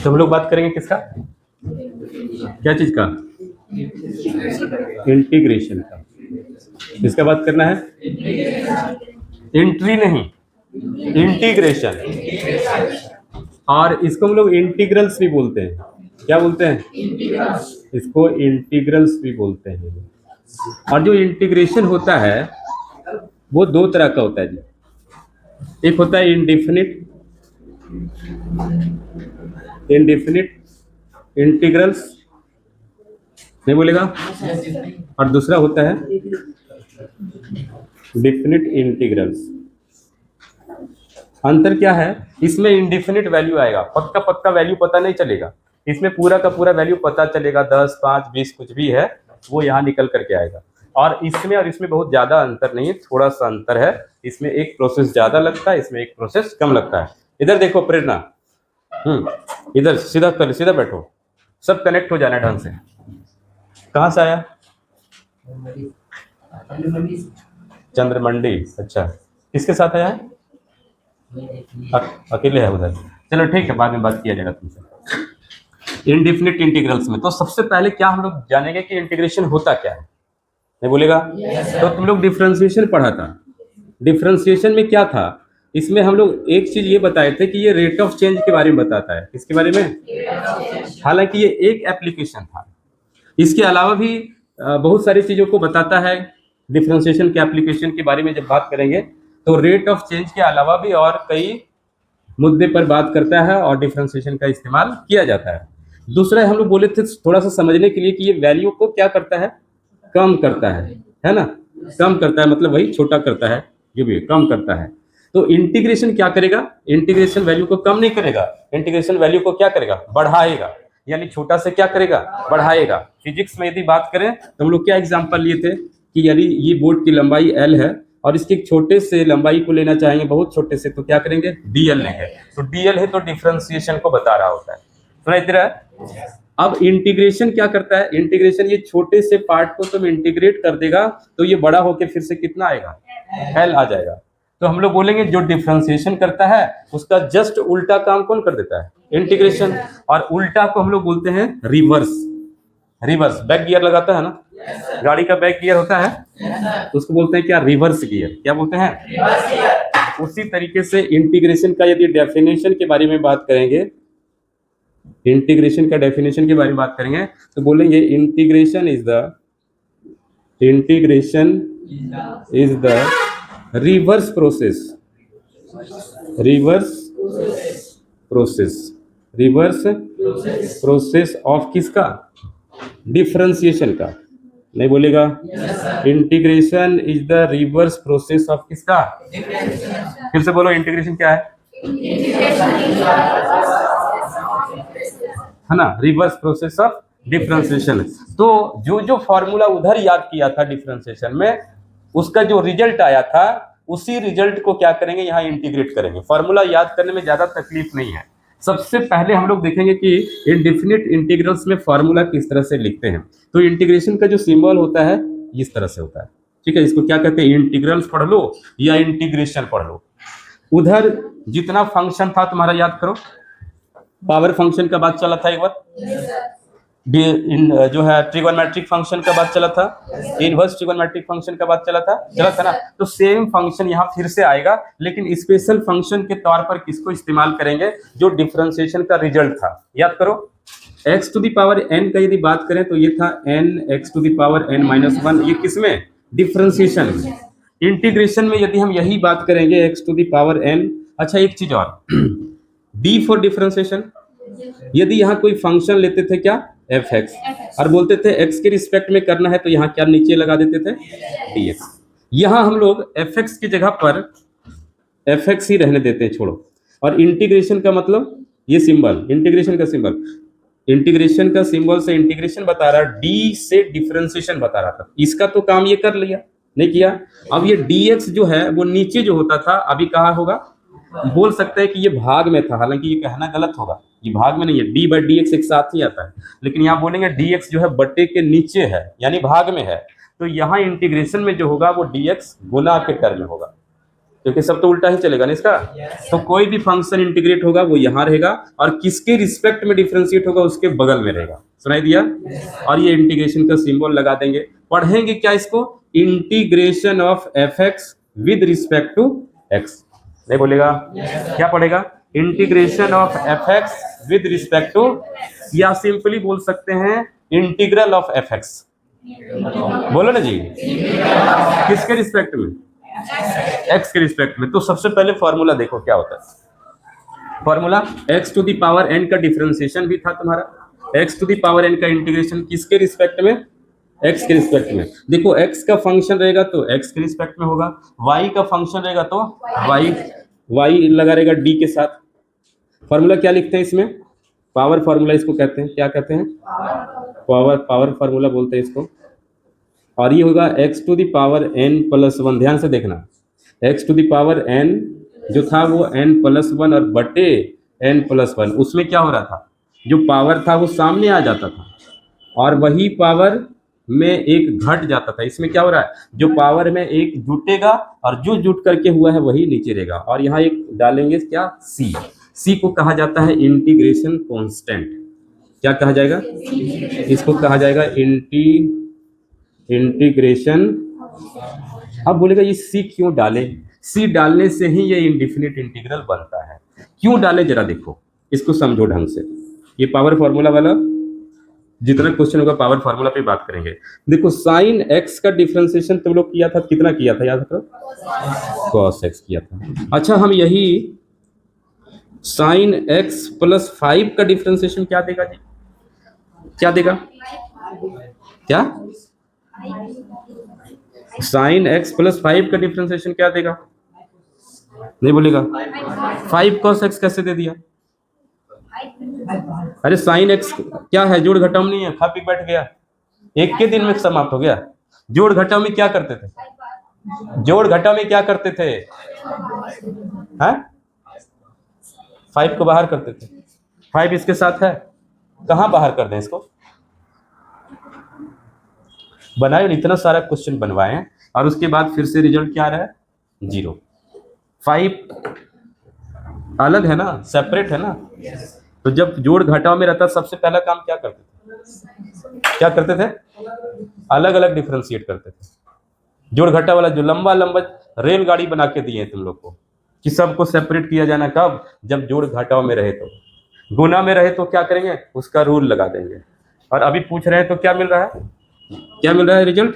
तो हम लोग बात करेंगे किसका, क्या चीज का, इंटीग्रेशन का। किसका बात करना है, इंट्री नहीं, इंटीग्रेशन। और इसको हम लोग इंटीग्रल्स भी बोलते हैं। क्या बोलते हैं, इसको इंटीग्रल्स भी बोलते हैं। और जो इंटीग्रेशन होता है वो दो तरह का होता है जी। एक होता है इंडेफिनिट, इंडेफिनिट इंटीग्रल्स, नहीं बोलेगा, और दूसरा होता है डेफिनिट इंटीग्रल्स। अंतर क्या है, इसमें इंडेफिनिट वैल्यू आएगा, पक्का पक्का वैल्यू पता नहीं चलेगा, इसमें पूरा का पूरा वैल्यू पता चलेगा, 10, 5, 20 कुछ भी है वो यहाँ निकल करके आएगा। और इसमें बहुत ज्यादा अंतर नहीं है, थोड़ा सा अंतर है, इसमें एक प्रोसेस ज्यादा लगता है, इसमें एक प्रोसेस कम लगता है। इधर देखो प्रेरणा, इधर सीधा कर, सीधा बैठो, सब कनेक्ट हो जाना ढंग से। कहाँ से आया, चंद्रमंडी, अच्छा, किसके साथ आया है, अकेले है उधर, चलो ठीक है, बाद में बात किया जाएगा तुमसे। इंडेफिनिट इंटीग्रल्स में तो सबसे पहले क्या हम लोग जानेंगे कि इंटीग्रेशन होता क्या है, नहीं बोलेगा। तो तुम लोग डिफरेंशिएशन पढ़ा था, डिफरेंशिएशन में क्या था, इसमें हम लोग एक चीज ये बताए थे कि ये रेट ऑफ चेंज के बारे में बताता है। किसके बारे में, हालांकि ये एक एप्लीकेशन था, इसके अलावा भी बहुत सारी चीजों को बताता है। डिफरेंशिएशन के एप्लीकेशन के बारे में जब बात करेंगे तो रेट ऑफ चेंज के अलावा भी और कई मुद्दे पर बात करता है और डिफरेंशिएशन का इस्तेमाल किया जाता है। दूसरा हम लोग बोले थे थोड़ा सा समझने के लिए कि ये वैल्यू को क्या करता है, कम करता है ना, कम करता है मतलब वही छोटा करता है, जो भी कम करता है। तो इंटीग्रेशन क्या करेगा, इंटीग्रेशन वैल्यू को कम नहीं करेगा, इंटीग्रेशन वैल्यू को क्या करेगा, बढ़ाएगा, यानी छोटा से क्या करेगा, बढ़ाएगा। फिजिक्स में यदि बात करें तो हम लोग क्या एग्जांपल लिए थे कि यदि ये बोर्ड की लंबाई l है और इसके छोटे से लंबाई को लेना चाहेंगे, बहुत छोटे से, तो क्या करेंगे, dl लेंगे। तो dl है तो डिफरेंशिएशन को बता रहा होता है, सुनाई दे रहा है। अब इंटीग्रेशन क्या करता है, इंटीग्रेशन ये छोटे से पार्ट को तुम इंटीग्रेट कर देगा तो ये बड़ा होके फिर से कितना आएगा, l आ जाएगा। तो हम लोग बोलेंगे जो डिफरेंशिएशन करता है उसका जस्ट उल्टा काम कौन कर देता है, इंटीग्रेशन। और उल्टा को हम लोग बोलते हैं रिवर्स। रिवर्स बैक गियर लगाता है ना, गाड़ी का बैक गियर होता है, तो उसको बोलते हैं क्या, रिवर्स गियर। क्या बोलते हैं, रिवर्स गियर। उसी तरीके से इंटीग्रेशन का यदि डेफिनेशन के बारे में बात करेंगे, इंटीग्रेशन का डेफिनेशन के बारे में बात करेंगे तो बोलेंगे integration is the reverse process, reverse process of किसका, डिफरेंशिएशन का। नहीं बोलेगा, integration is the reverse process of किसका, फिर से बोलो, इंटीग्रेशन क्या है ना, रिवर्स प्रोसेस ऑफ डिफरेंशिएशन। तो जो जो फॉर्मूला उधर याद किया था डिफरेंशिएशन में, उसका जो रिजल्ट आया था उसी रिजल्ट को क्या करेंगे, यहाँ इंटीग्रेट करेंगे। फॉर्मूला याद करने में ज्यादा तकलीफ नहीं है। सबसे पहले हम लोग देखेंगे कि इंडेफिनिट इंटीग्रल्स में फॉर्मूला किस तरह से लिखते हैं। तो इंटीग्रेशन का जो सिंबल होता है इस तरह से होता है, ठीक है। इसको क्या कहते हैं, इंटीग्रल्स पढ़ लो या इंटीग्रेशन पढ़ लो। उधर जितना फंक्शन था तुम्हारा याद करो, पावर फंक्शन का बात चला था एक बार, जो है ट्रिगोनोमेट्रिक फंक्शन का बात चला था, इनवर्स ट्रिगोनोमेट्रिक फंक्शन का बात चला था ना। तो सेम फंक्शन यहाँ फिर से आएगा, लेकिन स्पेशल फंक्शन के तौर पर किसको इस्तेमाल करेंगे, जो डिफरेंशिएशन का रिजल्ट था। याद करो, x to the power n का यदि बात करें तो ये था n x to the power n minus 1, ये किसमें, डिफरेंशिएशन में। इंटीग्रेशन में यदि हम यही बात करेंगे x to the power n। अच्छा एक चीज और, d फॉर डिफरेंशिएशन, यदि यहाँ कोई फंक्शन लेते थे क्या, fx, और बोलते थे x के रिस्पेक्ट में करना है तो यहाँ क्या नीचे लगा देते थे, dx। यहाँ हम लोग fx की जगह पर fx ही रहने देते हैं, छोड़ो। और इंटीग्रेशन का मतलब ये सिंबल, इंटीग्रेशन का सिंबल, इंटीग्रेशन का सिंबल से इंटीग्रेशन बता रहा, d से डिफरेंशिएशन बता रहा था। इसका तो काम ये कर लिया, नहीं किया। अब ये dx जो है वो नीचे जो होता था अभी कहाँ होगा, बोल सकते हैं कि ये भाग में था, हालांकि ये कहना गलत होगा, ये भाग में नहीं है, d बाई डी एक्स एक साथ ही आता है, लेकिन यहाँ बोलेंगे dx जो है बट्टे के नीचे है, यानी भाग में है। तो यहाँ इंटीग्रेशन में जो होगा वो dx गुना के टर्म में होगा। क्योंकि सब तो उल्टा ही चलेगा ना इसका। तो कोई भी फंक्शन इंटीग्रेट होगा वो यहाँ रहेगा, और किसके रिस्पेक्ट में डिफरेंशिएट होगा उसके बगल में रहेगा। सुनाई दिया? और ये इंटीग्रेशन का सिंबल लगा देंगे। पढ़ेंगे क्या इसको? Integration of f x with respect to x. नहीं बोलेगा? क्या पढ़ेगा? Integration of f x with respect to, या सिंपली बोल सकते हैं इंटीग्रल ऑफ एफ एक्स। बोलो ना जी, किसके रिस्पेक्ट में? एक्स के रिस्पेक्ट में। तो सबसे पहले फॉर्मूला देखो क्या होता है। Formula x to the power n का डिफरेंशिएशन भी था तुम्हारा, x to the power n का इंटीग्रेशन किसके रिस्पेक्ट में? एक्स के रिस्पेक्ट में। देखो एक्स का फंक्शन रहेगा तो एक्स के रिस्पेक्ट में होगा, वाई का फंक्शन रहेगा तो वाई लगा रहेगा डी के साथ। फॉर्मूला क्या लिखते हैं इसमें? पावर फॉर्मूला इसको कहते हैं। क्या कहते हैं? पावर फॉर्मूला बोलते हैं इसको। और ये होगा x to the power n plus one. ध्यान से देखना, x to the power n जो था वो एन प्लस वन और बटे एन प्लस वन, उसमें क्या हो रहा था? जो पावर था वो सामने आ जाता था और वही पावर में एक घट जाता था। इसमें क्या हो रहा है? जो पावर में एक जुटेगा और जो जुट करके हुआ है वही नीचे रहेगा, और यहाँ एक डालेंगे क्या? सी। सी को कहा जाता है इंटीग्रेशन कांस्टेंट। क्या कहा जाएगा? इसको कहा जाएगा इंटीग्रेशन। अब बोलेगा ये सी क्यों डाले? सी डालने से ही ये इंडेफिनिट इंटीग्रल बनता है। क्यों डाले जरा देखो, इसको समझो ढंग से। ये पावर फॉर्मूला वाला जितना क्वेश्चन होगा पावर फॉर्मूला पे बात करेंगे। देखो साइन एक्स का डिफरेंशिएशन तुम लोग किया था, कितना किया था याद करो? कॉस एक्स किया था। अच्छा हम यही साइन एक्स प्लस 5 का डिफरेंशिएशन क्या देगा जी? क्या देगा? क्या? साइन एक्स प्लस 5 का डिफरेंशिएशन क्या देगा? नहीं बोलेगा? 5 cos x कैसे दे दिया? अरे साइन एक्स क्या है? जोड़ घटाव नहीं है, खा पी बैठ गया, एक के दिन में समाप्त हो गया। जोड़ घटाव में क्या करते थे? जोड़ घटाव में क्या करते थे? हैं? 5 को बाहर करते थे। 5 इसके साथ है, कहाँ बाहर कर दें इसको? बनाए, इतना सारा क्वेश्चन बनवाए और उसके बाद फिर से रिजल्ट क्या आ रहा है? 0। 5 अलग है ना, सेपरेट है ना। तो जब जोड़ घटाव में रहता सबसे पहला काम क्या करते थे? क्या करते थे? अलग अलग डिफरेंशिएट करते थे। जोड़ घटाव वाला जो लंबा लंबा रेलगाड़ी बना के दिए तुम लोग को कि सबको सेपरेट किया जाना, कब? जब जोड़ घटाव में रहे। तो गुना में रहे तो क्या करेंगे? उसका रूल लगा देंगे। और अभी पूछ रहे हैं तो क्या मिल रहा है? क्या मिल रहा है? रिजल्ट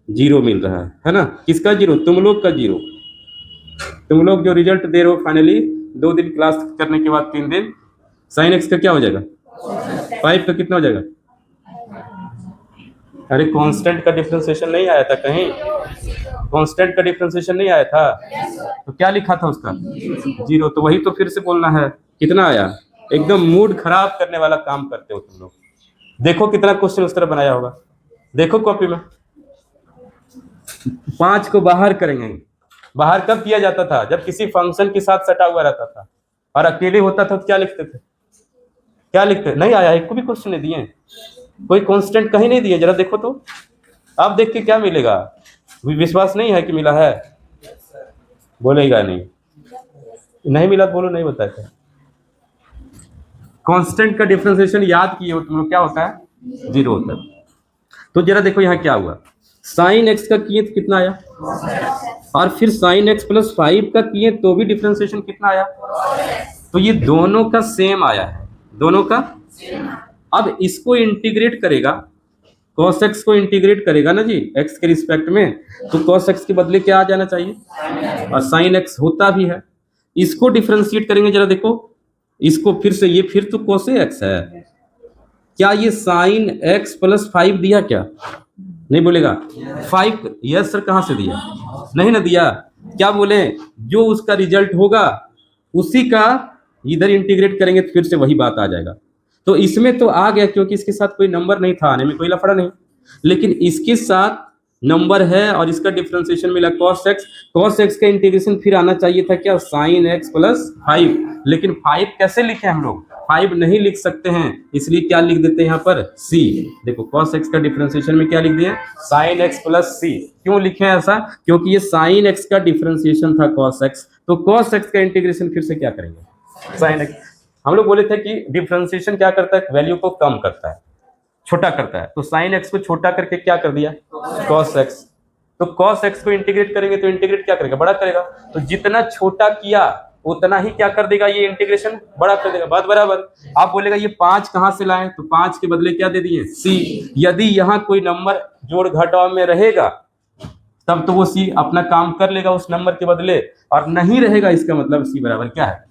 0 मिल रहा है ना। किसका 0? तुम लोग का 0। तुम लोग जो रिजल्ट दे रहे हो फाइनली 2 दिन क्लास करने के बाद 3 दिन, साइन एक्स का क्या हो जाएगा? 5 का कितना हो जाएगा? अरे कांस्टेंट का डिफरेंशिएशन नहीं आया था कहीं? कांस्टेंट का डिफरेंशिएशन नहीं आया था तो क्या लिखा था उसका? 0। तो वही तो फिर से बोलना है। कितना आया? एकदम मूड खराब करने वाला काम करते हो तुम लोग। देखो कितना क्वेश्चन उस तरह बनाया होगा, देखो कॉपी में। 5 को बाहर करेंगे। बाहर कब किया जाता था? जब किसी फंक्शन के साथ सटा हुआ रहता था और अकेले होता था तो क्या लिखते थे? क्या लिखते? नहीं आया, एक को भी क्वेश्चन नहीं दिए, कोई कांस्टेंट कहीं नहीं दिए। जरा देखो तो, आप देख के क्या मिलेगा? विश्वास नहीं है कि मिला है? बोलेगा नहीं, नहीं मिला बोलो, नहीं बताया था। कांस्टेंट का डिफरेंशिएशन याद किए हो तुम लोग, क्या होता है? 0 होता है। तो जरा देखो यहाँ क्या हुआ। साइन एक्स का किए तो कितना आया, और फिर साइन एक्स प्लस 5 का किए तो भी डिफरेंशिएशन कितना आया? तो ये दोनों का सेम आया है, दोनों का। अब इसको इंटीग्रेट करेगा, cos x को इंटीग्रेट करेगा ना जी x के रिस्पेक्ट में, तो cos x के बदले क्या आ जाना चाहिए? और sin x होता भी है। इसको डिफरेंशिएट करेंगे, जरा देखो इसको फिर से, ये फिर तो cos x है। क्या ये sin x प्लस 5 दिया क्या? नहीं बोलेगा? 5 यस सर, कहाँ से दिया? नहीं ना दिया। क्या बोले? जो उसका रिजल्ट होगा उसी का इधर इंटीग्रेट करेंगे तो फिर से वही बात आ जाएगा। तो इसमें तो आ गया क्योंकि इसके साथ कोई नंबर नहीं था, आने में कोई लफड़ा नहीं। लेकिन इसके साथ नंबर है और इसका डिफरेंशिएशन मिला cos x। cos x का इंटीग्रेशन फिर आना चाहिए था क्या, sin x प्लस 5। लेकिन 5 कैसे लिखे हम लोग, 5 नहीं लिख सकते हैं, इसलिए क्या लिख देते हैं यहाँ पर c। देखो cos x का डिफरेंशिएशन में क्या लिख दिया, sin x प्लस c। क्यों लिखे हैं ऐसा, क्योंकि ये sin x का डिफरेंशिएशन था cos x, तो cos x का इंटीग्रेशन फिर से क्या करेंगे, sin x। हम लोग बोले थे कि डिफरेंशिएशन क्या करता है, वैल्यू को कम करता है, छोटा करता है, तो sin x को छोटा करके क्या कर दिया, cos x। तो cos x को इंटीग्रेट करेंगे तो इंटीग्रेट क्या करेगा, बड़ा करेगा, तो जितना छोटा किया उतना ही क्या कर देगा, ये इंटीग्रेशन बड़ा कर देगा, बात बराबर। आप बोलेगा ये 5 कहां से लाए, तो 5 के बदले क्या दे दिए, c। यदि यहाँ कोई नंबर जोड़ घटाव में रहेगा तब तो वो c अपना काम कर लेगा उस नंबर के बदले, और नहीं रहेगा इसका मतलब c बराबर क्या है,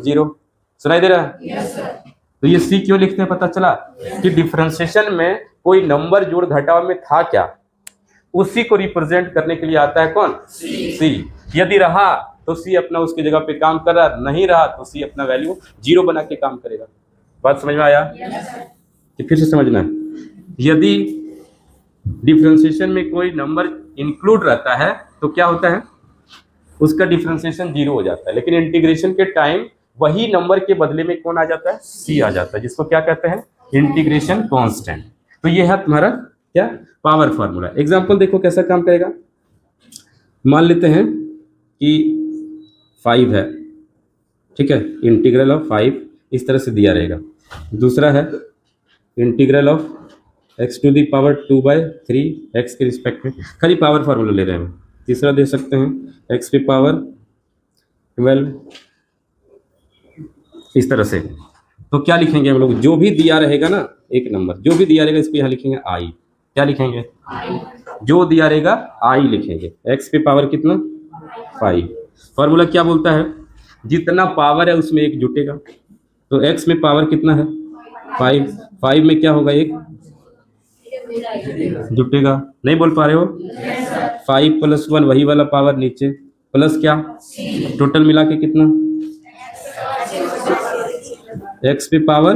0। सुनाई दे रहा है? तो ये सी क्यों लिखते हैं, पता चला कि डिफरेंशिएशन में कोई नंबर जोड़ घटाव में था क्या, उसी को रिप्रेजेंट करने के लिए आता है कौन, सी। यदि रहा तो सी अपना उसकी जगह पे काम कर रहा, नहीं रहा तो सी अपना वैल्यू 0 बना के काम करेगा। बात समझ में आया कि फिर से समझना है, यदि डिफरेंशिएशन में कोई नंबर इंक्लूड रहता है तो क्या होता है, उसका डिफरेंशिएशन 0 हो जाता है, लेकिन इंटीग्रेशन के टाइम वही नंबर के बदले में कौन आ जाता है, सी आ जाता है, जिसको क्या कहते हैं, इंटीग्रेशन कांस्टेंट। तो ये है तुम्हारा क्या, पावर फार्मूला। एग्जांपल देखो कैसा काम करेगा। मान लेते हैं कि 5 है, ठीक है, इंटीग्रल ऑफ 5 इस तरह से दिया रहेगा। दूसरा है integral of x to the power 2/3 x के रिस्पेक्ट में, खाली पावर फार्मूला ले रहे हैं। तीसरा दे सकते हैं x की पावर 12 इस तरह से। तो क्या लिखेंगे हम लोग, जो भी दिया रहेगा ना, एक नंबर जो भी दिया रहेगा इसको यहाँ लिखेंगे i। क्या लिखेंगे, जो दिया रहेगा i लिखेंगे। x की पावर कितना, 5। फॉर्मूला क्या बोलता है, जितना पावर है उसमें एक जुटेगा, तो x में पावर कितना है, 5। 5 में क्या होगा, एक जुटेगा, नहीं बोल पा रहे हो, 5 + 1 वही वाला पावर नीचे, प्लस क्या, टोटल मिला के कितना, x पे पावर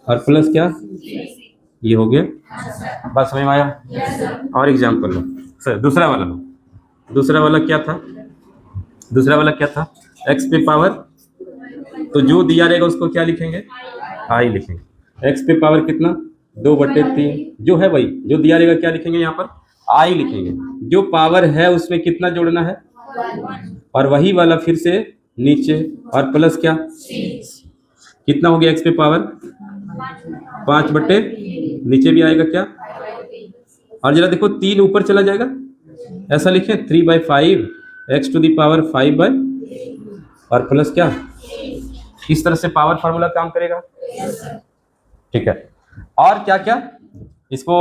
और प्लस क्या, ये हो गया। बात समझ में आया? और एग्जाम्पल लो सर, दूसरा वाला लो। दूसरा वाला क्या था, दूसरा वाला क्या था, x पे पावर, तो जो दिया रहेगा उसको क्या लिखेंगे, i लिखेंगे। x पे पावर कितना, 2/3 जो है वही, जो दिया रहेगा क्या लिखेंगे यहाँ पर, i लिखेंगे। जो पावर है उसमें कितना जोड़ना है, और वही वाला फिर से नीचे, और प्लस क्या, कितना हो गया x पे पावर, 5/, नीचे भी आएगा क्या, और जरा देखो 3 ऊपर चला जाएगा, ऐसा लिखें 3/5 x टू दी पावर 5 और प्लस क्या, इस तरह से पावर फार्मूला काम करेगा, ठीक है। और क्या क्या, इसको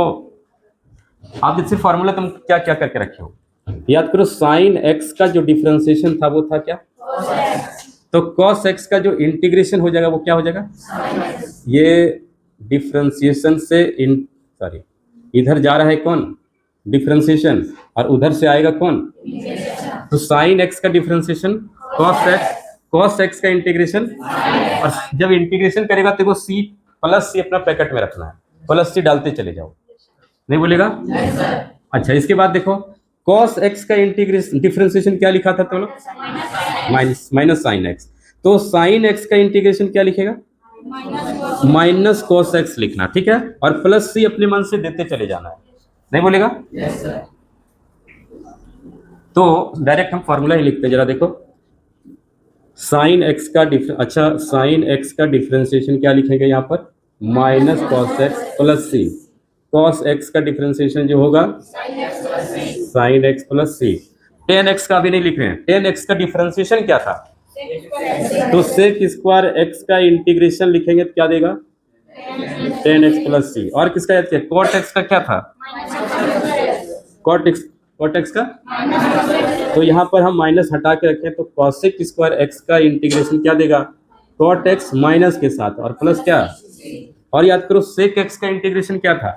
आप जैसे फार्मूला तुम क्या क्या करके रखे हो, याद करो। साइन x का जो डिफरेंशिएशन था वो था क्या, तो cos x का जो इंटीग्रेशन हो जाएगा वो क्या हो जाएगा, ये डिफरेंशिएशन से इधर जा रहा है कौन, डिफरेंशिएशन, और उधर से आएगा कौन, तो साइन x का डिफरेंशिएशन, cos x का इंटीग्रेशन, और जब इंटीग्रेशन करेगा तो वो c प्लस c अपना ब्रैकेट में रखना है, प्लस c डालते चले जाओ, नहीं बोलेगा। अच्छा, इसके बाद देखो cos x का इंटीग्रेशन डिफरेंशिएशन क्या लिखा था, तो माइनस साइन x, तो साइन x का इंटीग्रेशन क्या लिखेगा, माइनस cos x लिखना, ठीक है, और प्लस c अपने मन से देते चले जाना है, नहीं बोलेगा। तो डायरेक्ट हम फॉर्मूला ही लिखते हैं, जरा देखो। साइन x का अच्छा, साइन x का डिफरेंशिएशन क्या लिखेंगे यहाँ पर, minus cos x plus c। cos x का डिफरेंशिएशन जो होगा sine x plus c। tan x का भी नहीं लिख रहे हैं, tan x का डिफरेंशिएशन क्या था, तो sec स्क्वायर x का इंटीग्रेशन लिखेंगे तो क्या देगा, tan x प्लस c। और किसका याद किया, cot x का क्या था, cot x का, तो यहाँ पर हम माइनस हटा के रखें तो cosec स्क्वायर x का इंटीग्रेशन क्या देगा, cot x माइनस के साथ और प्लस क्या, और याद करो sec x का इंटीग्रेशन क्या था,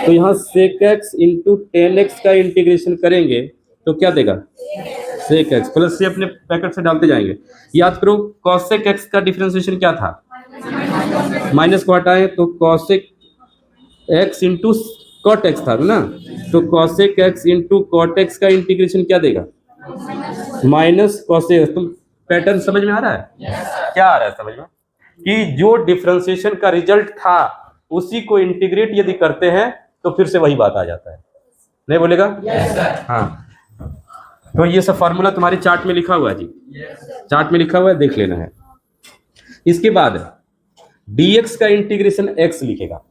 तो यहाँ sec x into tan x का इंटीग्रेशन करेंगे तो क्या देगा, sec x प्लस से अपने पैकेट से डालते जाएंगे। याद करो cosec x का डिफरेंशिएशन क्या था, माइनस को हटाएं तो cosec x into cot x था ना, तो cosec x into cot x का इंटीग्रेशन क्या देगा, माइनस कॉसेक। तुम पैटर्न समझ में आ रहा है? क्या आ रहा है समझ में, कि जो डिफरेंशिएशन का रिजल्ट था उसी को इंटीग्रेट यदि करते हैं तो फिर से वही बात आ जाता है, नहीं बोलेगा? हाँ, तो ये सब फॉर्मूला तुम्हारे चार्ट में लिखा हुआ है जी, चार्ट में लिखा हुआ है, देख लेना है। इसके बाद dx का इंटीग्रेशन x लिखेगा,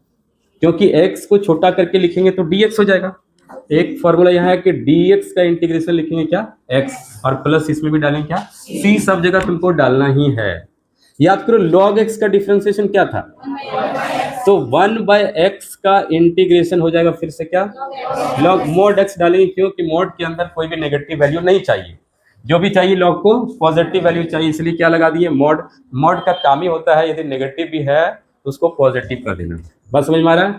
क्योंकि x को छोटा करके लिखेंगे तो dx हो जाएगा। एक फॉर्मूला यहाँ है कि dx का इंटीग्रेशन लिखेंगे क्या, x, और प्लस इसमें भी डालेंगे क्या, c, सब जगह तुमको डालना ही है। याद करो log x का डिफरेंशिएशन क्या था, तो 1/x का इंटीग्रेशन हो जाएगा फिर से क्या, log mod x डालेंगे, क्योंकि mod के अंदर कोई भी नेगेटिव वैल्यू नहीं चाहिए, जो भी चाहिए log को पॉजिटिव वैल्यू चाहिए, इसलिए क्या लगा दिए mod। mod का काम ही होता है यदि नेगेटिव भी है तो उसको पॉजिटिव कर देना। बस समझ में आ रहा है?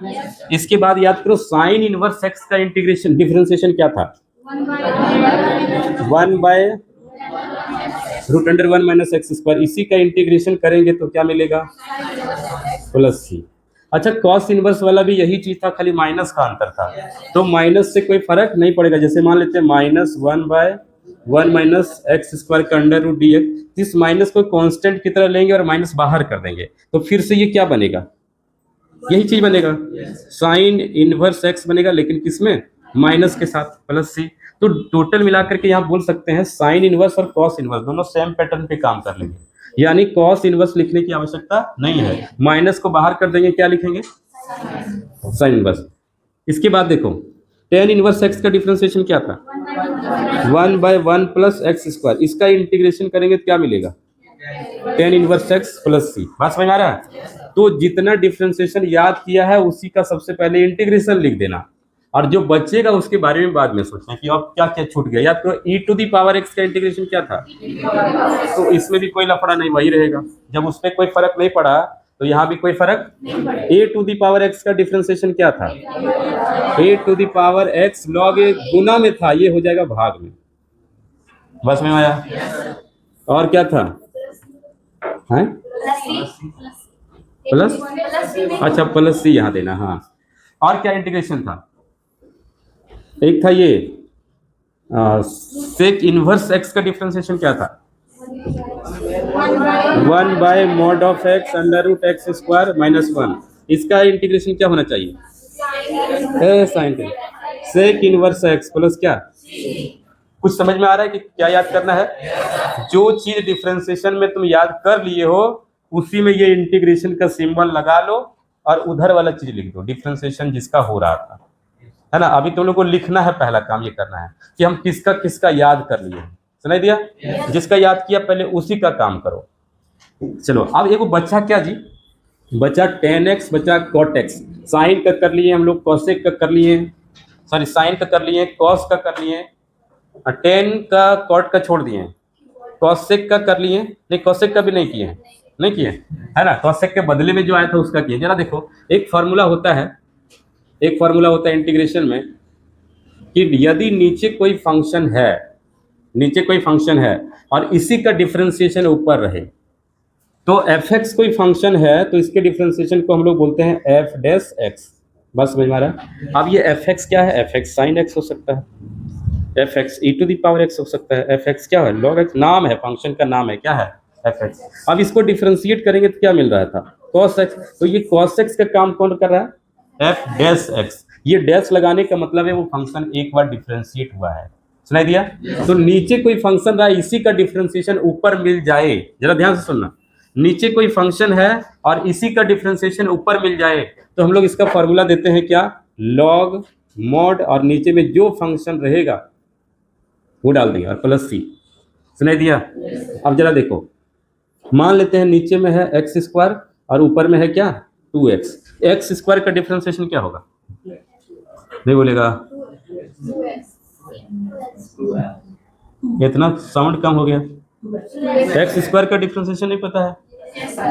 इसके बाद याद करो साइन इनवर्स x का इंटीग्रेशन डिफरेंशिएशन क्या था, 1/√1 माइनस एक्स स्क्वायर, इसी का इंटीग्रेशन करेंगे तो क्या मिलेगा, प्लस c। अच्छा, कॉस इनवर्स वाला भी यही चीज था, खाली माइनस का अंतर था, तो माइनस से कोई फर्क नहीं पड़ेगा। जैसे मान लेते हैं -1/1 माइनस एक्स स्क्वायर का अंडर रूट डी एक्स, इस माइनस को कांस्टेंट की तरह लेंगे और माइनस बाहर कर देंगे, तो फिर से ये क्या बनेगा, यही चीज बनेगा, साइन इनवर्स एक्स बनेगा, लेकिन किसमें, माइनस के साथ, प्लस सी। तो टोटल मिलाकर के यहाँ बोल सकते हैं साइन इनवर्स और कॉस इनवर्स दोनों सेम पैटर्न पे काम कर लेंगे, यानी कॉस इनवर्स लिखने की आवश्यकता नहीं है, माइनस को बाहर कर देंगे, क्या लिखेंगे, साइन इनवर्स। इसके बाद देखो टेन इनवर्स एक्स का डिफरेंशिएशन क्या था, 1/1 प्लस एक्स स्क्वायर, इसका इंटीग्रेशन करेंगे तो क्या मिलेगा, टेन इनवर्स एक्स प्लस सी। बात समझ में आ रहा है? तो जितना डिफरेंशिएशन याद किया है उसी का सबसे पहले इंटीग्रेशन लिख देना, और जो बचेगा उसके बारे में बाद में सोचना कि अब क्या क्या छूट गया। याद करो e⁻x का इंटीग्रेशन क्या था, तो इसमें भी कोई लफड़ा नहीं, वही रहेगा। जब उसमें कोई फर्क नहीं पड़ा तो यहाँ भी कोई फर्क, a⁻x का डिफरेंशिएशन क्या था, a⁻x log a गुना में था, ये हो जाएगा भाग में। बस में आया? और क्या था, है प्लस, अच्छा प्लस सी यहाँ देना, हाँ। और क्या इंटीग्रेशन था, एक था ये सेक इनवर्स एक्स का डिफरेंशिएशन क्या था, 1/mod of x under root x square minus 1, इसका इंटीग्रेशन क्या होना चाहिए, sine sec inverse x plus क्या, कुछ समझ में आ रहा है कि क्या याद करना है? जो चीज डिफरेंशिएशन में तुम याद कर लिए हो उसी में ये इंटीग्रेशन का सिंबल लगा लो और उधर वाला चीज लिख दो, डिफरेंशिएशन जिसका हो रहा था, है ना। अभी तुम लोग को लिखना है, पहला काम ये करना है कि हम किसका किसका याद कर लिए, सुनाई दिया? जिसका याद किया पहले उसी का काम करो। चलो अब एक बच्चा क्या जी, बचा tan x, बचा cot x, साइन का कर लिए हम लोग, cosec का कर लिए, सॉरी साइन का कर लिए, cos का कर लिए, tan का cot का छोड़ दिए, cosec का कर लिए, नहीं cosec का भी नहीं किए, नहीं किए, है ना। cosec के बदले में जो आया था उसका किए। जरा देखो, एक फॉर्मूला होता है, एक फॉर्मूला होता है इंटीग्रेशन में कि यदि नीचे कोई फंक्शन है, नीचे कोई फंक्शन है और इसी का डिफरेंशिएशन ऊपर रहे, तो f(x) कोई फंक्शन है तो इसके डिफरेंशिएशन को हम लोग बोलते हैं f'(x)। बस समझ में आ रहा है? अब ये f(x) क्या है, f(x) sin x हो सकता है, f(x) e⁻x हो सकता है, f(x) क्या है, log x, नाम है, फंक्शन का नाम है, क्या है, f(x). अब इसको डिफरेंशिएट करेंगे तो क्या मिल रहा था, cos x, तो ये cos x का काम कौन कर रहा है, f'(x). ये डैश लगाने का मतलब है वो फंक्शन एक बार डिफरेंशिएट हुआ है, सुनाई दिया? तो नीचे कोई फंक्शन रहा, इसी का डिफरेंशिएशन ऊपर मिल जाए, जरा ध्यान से सुनना, नीचे कोई फंक्शन है और इसी का डिफरेंशिएशन ऊपर मिल जाए तो हम लोग इसका फॉर्मूला देते हैं क्या, लॉग मॉड, और नीचे में जो फंक्शन रहेगा वो डाल देंगे और प्लस सी, सुनाई दिया? अब जरा देखो, मान लेते हैं नीचे में है एक्स स्क्वायर और ऊपर में है क्या 2x, एक्स स्क्वायर का डिफरेंशिएशन क्या होगा, नहीं बोलेगा? इतना साउंड कम हो गया, एक्स स्क्वायर का डिफरेंशिएशन नहीं पता है,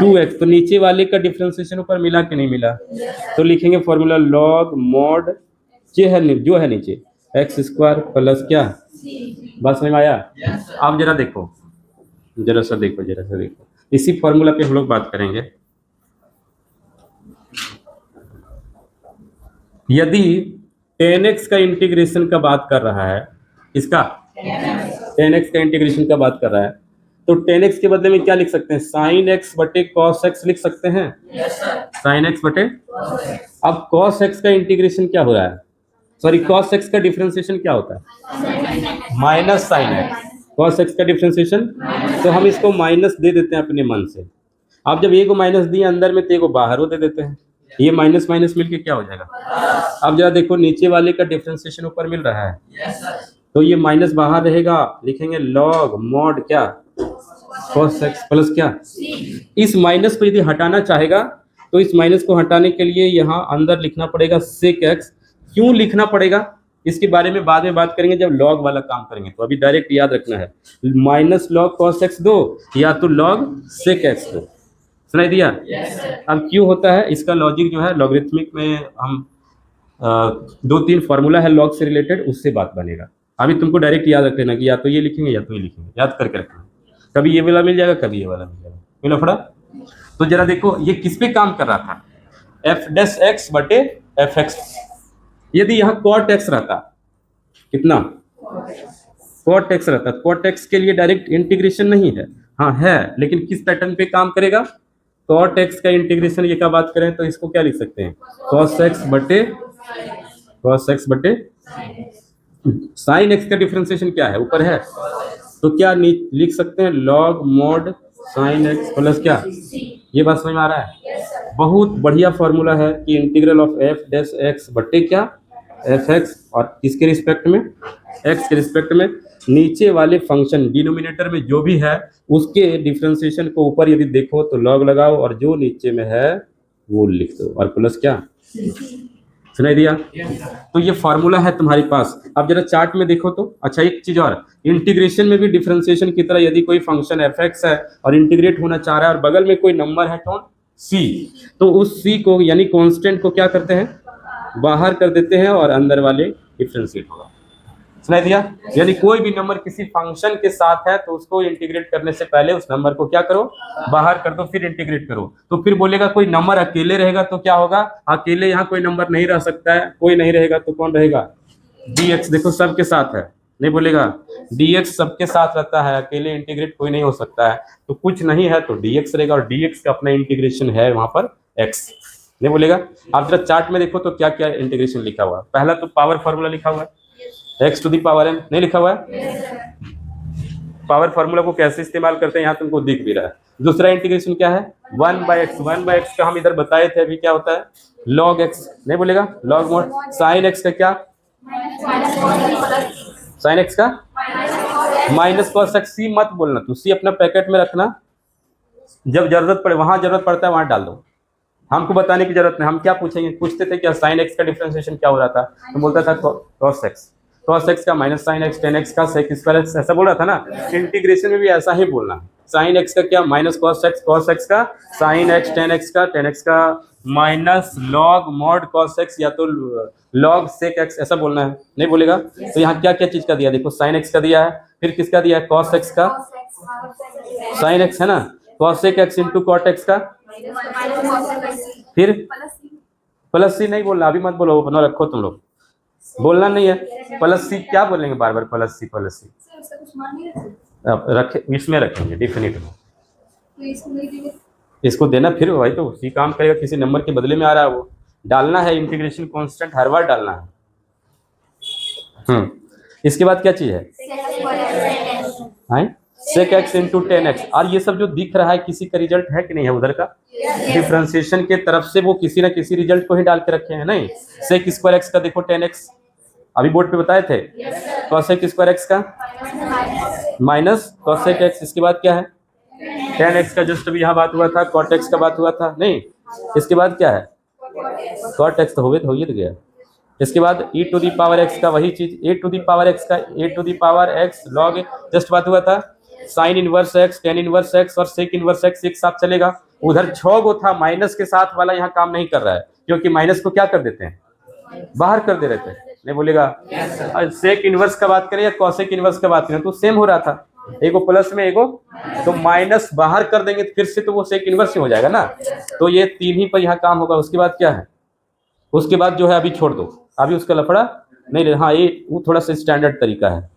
2x, तो नीचे वाले का डिफरेंशिएशन ऊपर मिला कि नहीं मिला, तो लिखेंगे फॉर्मूला लॉग मॉड जो है नीचे एक्स स्क्वायर प्लस क्या, बात समझ में आया? अब जरा देखो, जरा सा देखो, इसी फॉर्मूला पे हम लोग बात करेंगे। यदि टेन एक्स का इंटीग्रेशन का बात कर रहा है, इसका टेन एक्स का इंटीग्रेशन का बात कर रहा है, तो टेन एक्स के बदले में क्या लिख सकते हैं? साइन एक्स बटे कॉस एक्स लिख सकते हैं। साइन एक्स बटे, अब कॉस एक्स का इंटीग्रेशन क्या हो रहा है, सॉरी कॉस एक्स का डिफरेंशिएशन क्या होता है? Minus sine x. Cos x का डिफरेंशिएशन, तो हम इसको माइनस दे देते हैं अपने मन से। अब जब ए को माइनस दिए अंदर में, तो ए को बाहर वो दे देते हैं, ये माइनस माइनस मिलके क्या हो जाएगा? अब जरा देखो, नीचे वाले का डिफरेंशिएशन ऊपर मिल रहा है, तो ये माइनस बाहर रहेगा, लिखेंगे लॉग मॉड क्या, cos x प्लस क्या। इस माइनस को यदि हटाना चाहेगा तो इस माइनस को हटाने के लिए यहाँ अंदर लिखना पड़ेगा sec x। क्यों लिखना पड़ेगा इसके बारे में बाद में बात करेंगे जब लॉग वाला काम करेंगे, तो अभी डायरेक्ट याद रखना है माइनस लॉग cos x दो या तो लॉग sec x दो। सुनाई दिया? अब क्यों होता है इसका लॉजिक जो है, लॉगरिथमिक में हम दो तीन फार्मूला है लॉग से रिलेटेड, उससे बात बनेगा। अभी तुमको डायरेक्ट याद रख लेना कि या तो ये लिखेंगे या तो ये लिखेंगे, याद करके रखना। कभी ये वाला मिल जाएगा, कभी ये वाला मिल जाएगा, मिला फड़ा। तो जरा देखो ये किस पे काम कर रहा था, एफ डैश एक्स बटे एफ एक्स। यदि यहाँ कॉट एक्स रहता, कितना कॉट एक्स रहता, कॉट एक्स के लिए डायरेक्ट इंटीग्रेशन नहीं है, हाँ है, लेकिन किस पैटर्न पे काम करेगा? कॉट एक्स का इंटीग्रेशन ये का बात करें तो इसको क्या लिख सकते हैं? कॉस एक्स बटे साइन एक्स का डिफरेंशिएशन क्या है, ऊपर है, तो क्या लिख सकते हैं? Log mod sine x plus क्या। ये बात समझ में आ रहा है? बहुत बढ़िया फॉर्मूला है कि integral of F dash x बटे क्या, एफ एक्स, और किसके रिस्पेक्ट में? एक्स के रिस्पेक्ट में। नीचे वाले फंक्शन डिनोमिनेटर में जो भी है उसके डिफरेंशिएशन को ऊपर यदि देखो तो लॉग लगाओ, और जो नीचे में है वो लिख दो, और प्लस क्या। सुनाई दिया? तो ये फॉर्मूला है तुम्हारे पास। अब जरा चार्ट में देखो तो, अच्छा एक चीज और, इंटीग्रेशन में भी डिफरेंशिएशन की तरह यदि कोई फंक्शन एफ एक्स है और इंटीग्रेट होना चाह रहा है और बगल में कोई नंबर है कौन, सी, तो उस सी को यानी कांस्टेंट को क्या करते हैं, बाहर कर देते हैं और अंदर वाले डिफरेंशिएट होगा। सुनाई दिया? यानी कोई भी नंबर किसी फंक्शन के साथ है तो उसको इंटीग्रेट करने से पहले उस नंबर को क्या करो, बाहर कर दो, फिर इंटीग्रेट करो। तो फिर बोलेगा कोई नंबर अकेले रहेगा तो क्या होगा, अकेले यहाँ कोई नंबर नहीं रह सकता है, कोई नहीं रहेगा तो कौन रहेगा, dx। देखो सबके साथ है, नहीं बोलेगा dx सबके साथ रहता है, अकेले इंटीग्रेट कोई नहीं हो सकता है, तो कुछ नहीं है तो dx रहेगा, और dx का अपना इंटीग्रेशन है वहां पर x, नहीं बोलेगा। आप जरा चार्ट में देखो तो क्या क्या इंटीग्रेशन लिखा हुआ है। पहला तो पावर फॉर्मूला लिखा हुआ है, x to the power n, नहीं लिखा हुआ है? पावर फॉर्मूला को कैसे इस्तेमाल करते हैं यहाँ तुमको दिख भी रहा है। दूसरा इंटीग्रेशन क्या है, 1/x। 1/x का हम इधर बताए थे, अभी क्या होता है, log x, नहीं बोलेगा, log mod sin x का क्या, sin x का माइनस cos x। सी मत बोलना, तू सी अपना पैकेट में रखना, जब जरूरत पड़े, वहां जरूरत पड़ता है वहां डाल दो, हमको बताने की जरूरत नहीं। हम क्या पूछेंगे, पूछते थे क्या sin x का डिफरेंशिएशन क्या हो रहा था, तो बोलता था cos x का minus sin x, tan x का sec स्क्वायर x, ऐसा बोल रहा था ना। इंटीग्रेशन में भी ऐसा ही बोलना है, sin x का क्या माइनस cos x का sin x, tan x का minus log mod cos x या तो log sec x, ऐसा बोलना है, नहीं बोलेगा। तो यहाँ क्या क्या चीज का दिया, देखो sin x का दिया है, फिर किसका दिया है, cos x का, sin x है ना, cos x into cot x का, फिर प्लस सी नहीं बोलना, अभी मत बोलो, अपना रखो तुम लोग, बोलना नहीं है। प्लस सी क्या बोलेंगे बार बार, प्लस सी रखे, इसमें रखेंगे डिफिनिट में, इसको देना फिर भाई, तो उसी काम करेगा, किसी नंबर के बदले में आ रहा है वो, डालना है इंटीग्रेशन कांस्टेंट हर बार डालना है। इसके बाद क्या चीज है, sec x into ten x. और ये सब जो दिख रहा है किसी का रिजल्ट है कि नहीं है उधर का, डिफरेंशिएशन के तरफ से वो किसी ना किसी रिजल्ट को ही डाल के रखे हैं, नहीं। sec स्क्वायर x का देखो tan x, अभी बोर्ड पे बताए थे, cosec स्क्वायर x का माइनस cosec x, इसके बाद क्या है, tan x का जस्ट अभी यहाँ बात हुआ था, cot x का बात हुआ था, नहीं। इसके बाद क्या है, cot x तो हो तो गया। इसके बाद e to the power x का वही चीज, a to the power x का a to the power x log just बात हुआ था, sine inverse x, tan inverse x और सेक इनवर्स x एक साथ चलेगा। उधर 6 गो था, माइनस के साथ वाला यहाँ काम नहीं कर रहा है, क्योंकि माइनस को क्या कर देते हैं, बाहर कर दे रहे थे, नहीं बोलेगा। सेक इनवर्स का बात करें या कॉसेक इनवर्स का बात करें तो सेम हो रहा था, एगो प्लस में एगो, तो माइनस बाहर कर देंगे फिर से तो वो सेक इनवर्स ही हो जाएगा ना। तो ये तीन ही पर यहाँ काम होगा। उसके बाद क्या है, उसके बाद जो है अभी छोड़ दो, अभी उसका लफड़ा नहीं ले। हाँ, ये वो थोड़ा सा स्टैंडर्ड तरीका है।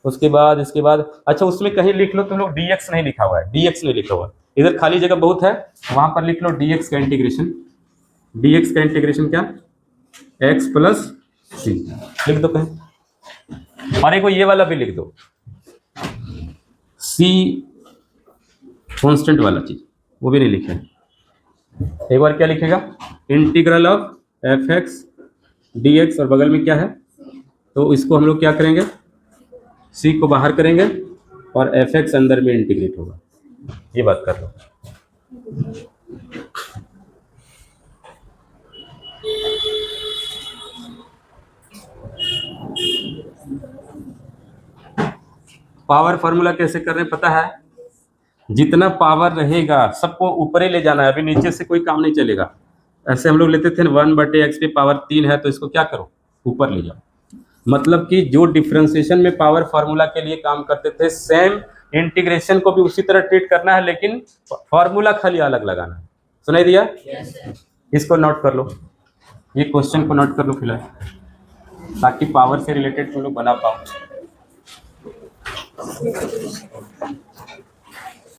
उसके बाद इसके बाद अच्छा उसमें कहीं लिख लो तुम लोग dx नहीं लिखा हुआ है, dx नहीं लिखा हुआ है, इधर खाली जगह बहुत है, वहां पर लिख लो dx का इंटीग्रेशन। dx का इंटीग्रेशन क्या, x प्लस सी लिख दो कहीं। और एक ये वाला भी लिख दो, c कांस्टेंट वाला चीज, वो भी नहीं लिखे। एक बार क्या लिखेगा, integral of f x D x, और बगल में क्या है, तो इसको हम लोग क्या करेंगे, c को बाहर करेंगे और एफ एक्स अंदर में इंटीग्रेट होगा। ये बात कर लो। पावर फार्मूला कैसे कर रहे हैं पता है, जितना पावर रहेगा सबको ऊपर ही ले जाना है, अभी नीचे से कोई काम नहीं चलेगा। ऐसे हम लोग लेते थे 1/x पे पावर 3 है, तो इसको क्या करो, ऊपर ले जाओ। मतलब कि जो डिफरेंशिएशन में पावर फार्मूला के लिए काम करते थे, सेम इंटीग्रेशन को भी उसी तरह ट्रीट करना है, लेकिन फार्मूला खाली अलग लगाना है। सुनाई दिया? इसको नोट कर लो, ये क्वेश्चन को नोट कर लो फिलहाल, ताकि पावर से रिलेटेड तुम लोग बना पाओ।